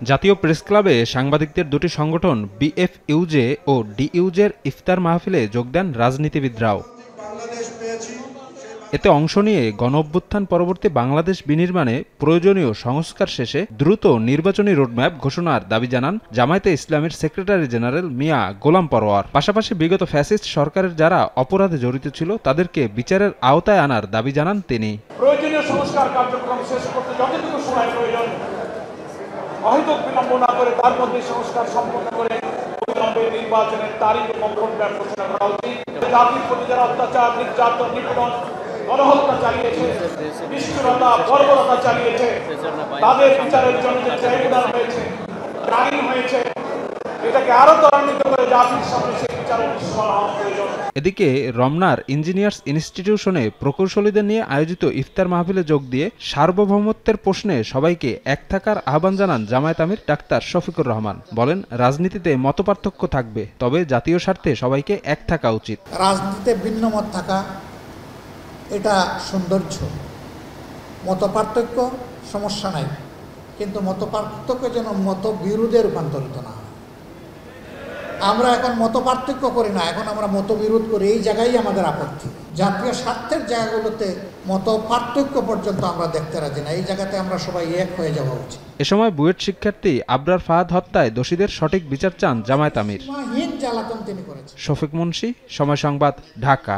জাতীয় প্রেস ক্লাবে সাংবাদিকদের দুটি সংগঠন বিএফইউজে ও ডিইউজের ইফতার মাহফিলে যোগ দেন রাজনীতিবিদরাও। এতে অংশ নিয়ে গণঅভ্যুত্থান পরবর্তী বাংলাদেশ বিনির্মাণে প্রয়োজনীয় সংস্কার শেষে দ্রুত নির্বাচনী রোডম্যাপ ঘোষণার দাবি জানান জামায়াতে ইসলামীর সেক্রেটারি জেনারেল মিয়া গোলাম পরোয়ার। পাশাপাশি বিগত ফ্যাসিস্ট সরকারের যারা অপরাধে জড়িত ছিল তাদেরকে বিচারের আওতায় আনার দাবি জানান তিনি। প্রয়োজনীয় সংস্কার কার্যক্রম শেষ করতে যতটুকু সময় প্রয়োজন অহেতুক বিলম্ব না করে তার মধ্যে সংস্কার সম্পন্ন করে অবিলম্বে নির্বাচনের তারিখ এবং রোডম্যাপ ঘোষণা করা উচিত। জাতির প্রতি যারা অত্যাচার, নির্যাতন, নিপীড়ন, গণহত্যা চালিয়েছে, নিষ্ঠুরতা, বর্বরতা চালিয়েছে, তাদের বিচারের জন্য যে ট্রাইব্যুনাল হয়েছে, আইন হয়েছে, এটাকে আরো ত্বরান্বিত করে জাতির সামনে সেই বিচারের নিষ্পন্ন হওয়া প্রয়োজন। এদিকে রমনার ইঞ্জিনিয়ার্স ইনস্টিটিউশনে প্রকৌশলীদের নিয়ে আয়োজিত ইফতার মাহফিলে যোগ দিয়ে সার্বভৌমত্বের প্রশ্নে সবাইকে এক থাকার আহ্বান জানান জামায়াত আমির ডাক্তার শফিকুর রহমান। বলেন, রাজনীতিতে মতপার্থক্য থাকবে, তবে জাতীয় স্বার্থে সবাইকে এক থাকা উচিত। রাজনীতিতে ভিন্ন মত থাকা এটা সৌন্দর্য, মতপার্থক্য সমস্যা নাই, কিন্তু মতপার্থক্য যেন মতবিরোধে রূপান্তরিত না হয়। আমরা এখন মতপার্থক্য করি না, এখন আমরা মতবিরোধ করি, এই জায়গায় আমাদের আপত্তি। জাতীয় স্বার্থের জায়গাগুলোতে মতপার্থক্য পর্যন্ত আমরা দেখতে রাজি না, এই জায়গাতে আমরা সবাই এক হয়ে যাওয়া উচিত। এ সময় বুয়েট শিক্ষার্থী আবরার ফাহাদ হত্যায় দোষীদের সঠিক বিচার চান জামায়াত আমির। জ্বালাতন তিনি করেছেন। শফিক মুন্সি, সময় সংবাদ, ঢাকা।